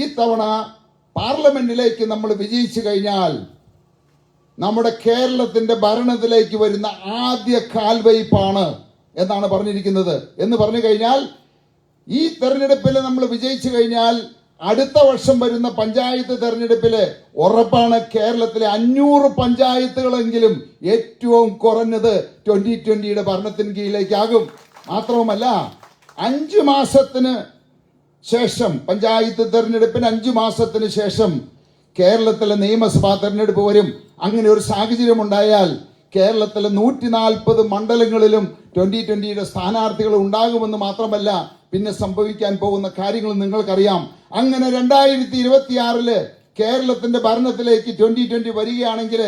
ഈ തവണ പാർലമെന്റിലേക്ക് നമ്മൾ വിജയിച്ചു കഴിഞ്ഞാൽ നമ്മുടെ കേരളത്തിന്റെ ഭരണത്തിലേക്ക് വരുന്ന ആദ്യ കാൽവയ്പാണ് എന്നാണ് പറഞ്ഞിരിക്കുന്നത്. എന്ന് പറഞ്ഞു കഴിഞ്ഞാൽ ഈ തെരഞ്ഞെടുപ്പിൽ നമ്മൾ വിജയിച്ചു കഴിഞ്ഞാൽ അടുത്ത വർഷം വരുന്ന പഞ്ചായത്ത് തെരഞ്ഞെടുപ്പില് ഉറപ്പാണ് കേരളത്തിലെ 500 പഞ്ചായത്തുകളെങ്കിലും ഏറ്റവും കുറഞ്ഞത് 2020 ഭരണത്തിന് കീഴിലേക്കാകും. മാത്രവുമല്ല 5 മാസത്തിന് ശേഷം, പഞ്ചായത്ത് തെരഞ്ഞെടുപ്പിന് 5 മാസത്തിന് ശേഷം കേരളത്തിലെ നിയമസഭാ തെരഞ്ഞെടുപ്പ് വരും. അങ്ങനെ ഒരു സാഹചര്യം ഉണ്ടായാൽ കേരളത്തിലെ 140 മണ്ഡലങ്ങളിലും 2020 സ്ഥാനാർത്ഥികൾ ഉണ്ടാകുമെന്ന് മാത്രമല്ല, പിന്നെ സംഭവിക്കാൻ പോകുന്ന കാര്യങ്ങൾ നിങ്ങൾക്കറിയാം. അങ്ങനെ 2026 കേരളത്തിന്റെ ഭരണത്തിലേക്ക് 2020 വരികയാണെങ്കിൽ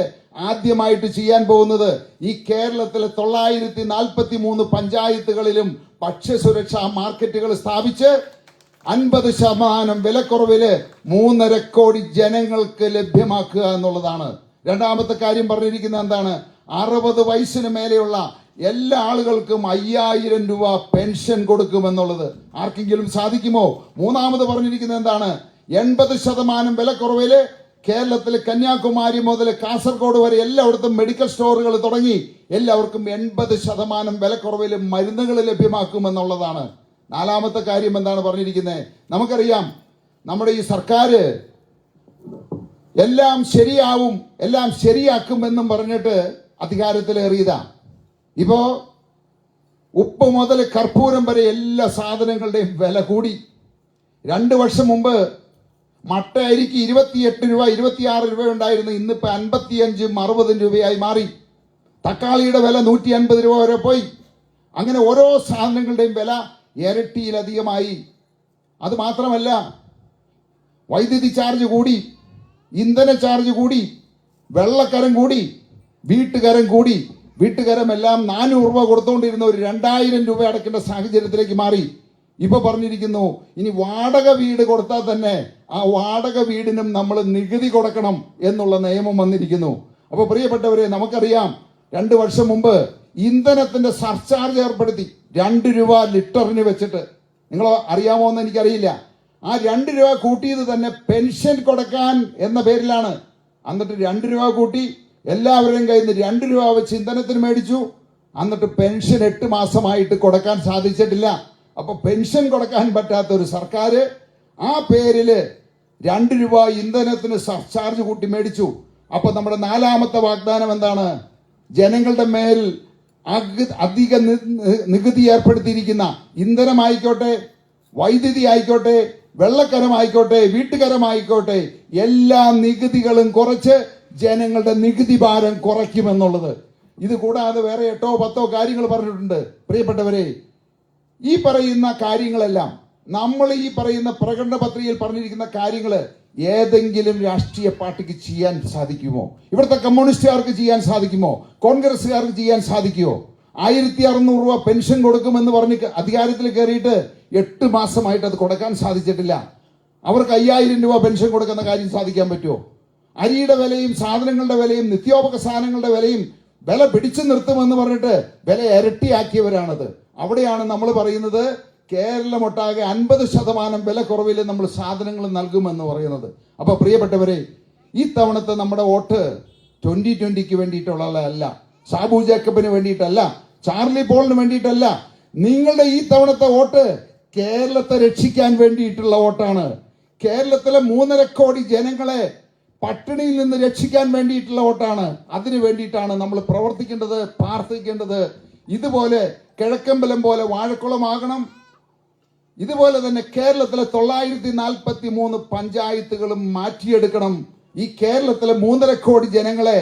ആദ്യമായിട്ട് ചെയ്യാൻ പോകുന്നത് ഈ കേരളത്തിലെ 943 പഞ്ചായത്തുകളിലും ഭക്ഷ്യസുരക്ഷാ മാർക്കറ്റുകൾ സ്ഥാപിച്ച് 50% വിലക്കുറവില് 3.5 കോടി ജനങ്ങൾക്ക് ലഭ്യമാക്കുക എന്നുള്ളതാണ്. രണ്ടാമത്തെ കാര്യം പറഞ്ഞിരിക്കുന്നത് എന്താണ്? 60 വയസ്സിന് മേലെയുള്ള എല്ലാ ആളുകൾക്കും 5000 രൂപ പെൻഷൻ കൊടുക്കുമെന്നുള്ളത്. ആർക്കെങ്കിലും സാധിക്കുമോ? മൂന്നാമത് പറഞ്ഞിരിക്കുന്നത് എന്താണ്? 80% വിലക്കുറവില് കേരളത്തിൽ കന്യാകുമാരി മുതൽ കാസർഗോഡ് വരെ എല്ലായിടത്തും മെഡിക്കൽ സ്റ്റോറുകൾ തുടങ്ങി എല്ലാവർക്കും 80% വിലക്കുറവിൽ മരുന്നുകൾ ലഭ്യമാക്കുമെന്നുള്ളതാണ്. നാലാമത്തെ കാര്യം എന്താണ് പറഞ്ഞിരിക്കുന്നത്? നമുക്കറിയാം, നമ്മുടെ ഈ സർക്കാർ എല്ലാം ശരിയാവും, എല്ലാം ശരിയാക്കുമെന്നും പറഞ്ഞിട്ട് അധികാരത്തിലേറിയതാ. ഇപ്പോ ഉപ്പ് മുതൽ കർപ്പൂരം വരെ എല്ലാ സാധനങ്ങളുടെയും വില കൂടി. 2 വർഷം മുമ്പ് മട്ട അരിക്ക് 28 രൂപ 26 രൂപ ഉണ്ടായിരുന്നു, ഇന്നിപ്പോ 55 60 രൂപയായി മാറി. തക്കാളിയുടെ വില 150 രൂപ വരെ പോയി. അങ്ങനെ ഓരോ സാധനങ്ങളുടെയും വില ഇരട്ടിയിലധികമായി. അത് മാത്രമല്ല, വൈദ്യുതി ചാർജ് കൂടി, ഇന്ധന ചാർജ് കൂടി, വെള്ളക്കരം കൂടി, വീട്ടുകരം കൂടി. വീട്ടുകരം എല്ലാം 400 രൂപ കൊടുത്തുകൊണ്ടിരുന്ന ഒരു 2000 രൂപ അടക്കേണ്ട സാഹചര്യത്തിലേക്ക് മാറി. ഇപ്പൊ പറഞ്ഞിരിക്കുന്നു, ഇനി വാടക വീട് കൊടുത്താൽ തന്നെ ആ വാടക വീടിനും നമ്മൾ നികുതി കൊടുക്കണം എന്നുള്ള നിയമം വന്നിരിക്കുന്നു. അപ്പൊ പ്രിയപ്പെട്ടവരെ, നമുക്കറിയാം 2 വർഷം മുമ്പ് ഇന്ധനത്തിന്റെ സർചാർജ് ഏർപ്പെടുത്തി 2 രൂപ ലിറ്ററിന് വെച്ചിട്ട്. നിങ്ങൾ അറിയാമോ എന്ന് എനിക്കറിയില്ല. ആ 2 രൂപ കൂട്ടിയത് തന്നെ പെൻഷൻ കൊടുക്കാൻ എന്ന പേരിലാണ്. എന്നിട്ട് 2 രൂപ കൂട്ടി എല്ലാവരുടെയും കയ്യിൽ നിന്ന് 2 രൂപ വെച്ച് ഇന്ധനത്തിന് മേടിച്ചു. എന്നിട്ട് പെൻഷൻ 8 മാസമായിട്ട് കൊടുക്കാൻ സാധിച്ചിട്ടില്ല. അപ്പൊ പെൻഷൻ കൊടുക്കാൻ പറ്റാത്ത ഒരു സർക്കാർ ആ പേരില് 2 രൂപ ഇന്ധനത്തിന് സർചാർജ് കൂട്ടി മേടിച്ചു. അപ്പൊ നമ്മുടെ നാലാമത്തെ വാഗ്ദാനം എന്താണ്? ജനങ്ങളുടെ മേൽ അധിക നികുതി ഏർപ്പെടുത്തിയിരിക്കുന്ന ഇന്ധനമായിക്കോട്ടെ, വൈദ്യുതി ആയിക്കോട്ടെ, വെള്ളക്കരമായിക്കോട്ടെ, വീട്ടുകരമായിക്കോട്ടെ, എല്ലാ നികുതികളും കുറച്ച് ജനങ്ങളുടെ നികുതി ഭാരം കുറയ്ക്കുമെന്നുള്ളത്. ഇത് കൂടാതെ വേറെ 8 10 കാര്യങ്ങൾ പറഞ്ഞിട്ടുണ്ട്. പ്രിയപ്പെട്ടവരെ, ഈ പറയുന്ന കാര്യങ്ങളെല്ലാം, നമ്മൾ ഈ പറയുന്ന പ്രകടന പത്രികയിൽ പറഞ്ഞിരിക്കുന്ന കാര്യങ്ങൾ ഏതെങ്കിലും രാഷ്ട്രീയ പാർട്ടിക്ക് ചെയ്യാൻ സാധിക്കുമോ? ഇവിടുത്തെ കമ്മ്യൂണിസ്റ്റുകാർക്ക് ചെയ്യാൻ സാധിക്കുമോ? കോൺഗ്രസ്സുകാർക്ക് ചെയ്യാൻ സാധിക്കുമോ? 1600 രൂപ പെൻഷൻ കൊടുക്കുമെന്ന് പറഞ്ഞ് അധികാരത്തിൽ കയറിയിട്ട് 8 മാസമായിട്ട് അത് കൊടുക്കാൻ സാധിച്ചിട്ടില്ല. അവർക്ക് 5000 രൂപ പെൻഷൻ കൊടുക്കുന്ന കാര്യം സാധിക്കാൻ പറ്റുമോ? അരിയുടെ വിലയും സാധനങ്ങളുടെ വിലയും നിത്യോപക സാധനങ്ങളുടെ വിലയും വില പിടിച്ചു നിർത്തുമെന്ന് പറഞ്ഞിട്ട് വില ഇരട്ടിയാക്കിയവരാണത്. അവിടെയാണ് നമ്മൾ പറയുന്നത് കേരളമൊട്ടാകെ 50% വില കുറവിൽ നമ്മൾ സാധനങ്ങൾ നൽകുമെന്ന് പറയുന്നത്. അപ്പൊ പ്രിയപ്പെട്ടവരെ, ഈ തവണത്തെ നമ്മുടെ വോട്ട് 2020 വേണ്ടിയിട്ടുള്ളതല്ല, സാബു ജേക്കബിന് വേണ്ടിയിട്ടല്ല, ചാർലി പോളിന് വേണ്ടിയിട്ടല്ല. നിങ്ങളുടെ ഈ തവണത്തെ വോട്ട് കേരളത്തെ രക്ഷിക്കാൻ വേണ്ടിയിട്ടുള്ള വോട്ടാണ്. കേരളത്തിലെ 3.5 കോടി ജനങ്ങളെ പട്ടിണിയിൽ നിന്ന് രക്ഷിക്കാൻ വേണ്ടിയിട്ടുള്ള വോട്ടാണ്. അതിനു വേണ്ടിയിട്ടാണ് നമ്മൾ പ്രവർത്തിക്കേണ്ടത്, പ്രാർത്ഥിക്കേണ്ടത്. ഇതുപോലെ കിഴക്കമ്പലം പോലെ വാഴക്കുളമാകണം. ഇതുപോലെ തന്നെ കേരളത്തിലെ 943 പഞ്ചായത്തുകളും മാറ്റിയെടുക്കണം. ഈ കേരളത്തിലെ 3.5 കോടി ജനങ്ങളെ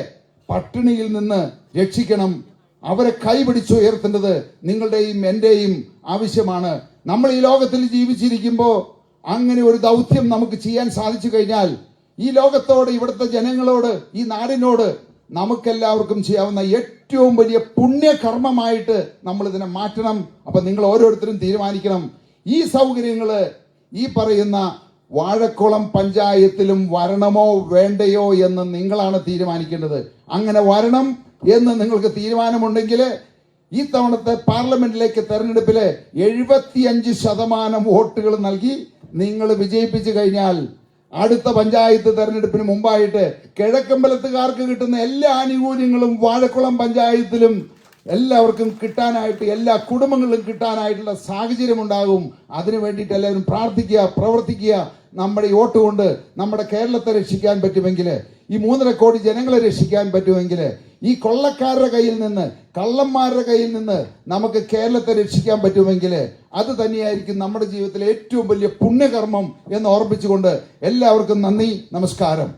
പട്ടിണിയിൽ നിന്ന് രക്ഷിക്കണം. അവരെ കൈപിടിച്ചുയർത്തേണ്ടത് നിങ്ങളുടെയും എന്റെയും ആവശ്യമാണ്. നമ്മൾ ഈ ലോകത്തിൽ ജീവിച്ചിരിക്കുമ്പോൾ അങ്ങനെ ഒരു ദൗത്യം നമുക്ക് ചെയ്യാൻ സാധിച്ചു കഴിഞ്ഞാൽ ഈ ലോകത്തോട്, ഇവിടുത്തെ ജനങ്ങളോട്, ഈ നാടിനോട് നമുക്കെല്ലാവർക്കും ചെയ്യാവുന്ന ഏറ്റവും വലിയ പുണ്യകർമ്മമായിട്ട് നമ്മൾ ഇതിനെ മാറ്റണം. അപ്പൊ നിങ്ങൾ ഓരോരുത്തരും തീരുമാനിക്കണം, ഈ സൗകര്യങ്ങള് ഈ പറയുന്ന വാഴക്കുളം പഞ്ചായത്തിലും വരണമോ വേണ്ടയോ എന്ന് നിങ്ങളാണ് തീരുമാനിക്കേണ്ടത്. അങ്ങനെ വരണം എന്ന് നിങ്ങൾക്ക് തീരുമാനമുണ്ടെങ്കിൽ ഈ തവണത്തെ പാർലമെന്റിലേക്ക് തെരഞ്ഞെടുപ്പില് 75% വോട്ടുകൾ നൽകി നിങ്ങൾ വിജയിപ്പിച്ചു കഴിഞ്ഞാൽ അടുത്ത പഞ്ചായത്ത് തെരഞ്ഞെടുപ്പിന് മുമ്പായിട്ട് കിഴക്കമ്പലത്തുകാർക്ക് കിട്ടുന്ന എല്ലാ ആനുകൂല്യങ്ങളും വാഴക്കുളം പഞ്ചായത്തിലും എല്ലാവർക്കും കിട്ടാനായിട്ട്, എല്ലാ കുടുംബങ്ങളിലും കിട്ടാനായിട്ടുള്ള സാഹചര്യം ഉണ്ടാകും. അതിനു വേണ്ടിയിട്ട് എല്ലാവരും പ്രാർത്ഥിക്കുക, പ്രവർത്തിക്കുക. നമ്മുടെ ഈ വോട്ട് കൊണ്ട് നമ്മുടെ കേരളത്തെ രക്ഷിക്കാൻ പറ്റുമെങ്കിൽ, ഈ 3.5 കോടി ജനങ്ങളെ രക്ഷിക്കാൻ പറ്റുമെങ്കിൽ, ഈ കൊള്ളക്കാരുടെ കയ്യിൽ നിന്ന്, കള്ളന്മാരുടെ കയ്യിൽ നിന്ന് നമുക്ക് കേരളത്തെ രക്ഷിക്കാൻ പറ്റുമെങ്കിൽ അത് തന്നെയായിരിക്കും നമ്മുടെ ജീവിതത്തിലെ ഏറ്റവും വലിയ പുണ്യകർമ്മം എന്ന് ഓർമ്മിച്ചുകൊണ്ട് എല്ലാവർക്കും നന്ദി, നമസ്കാരം.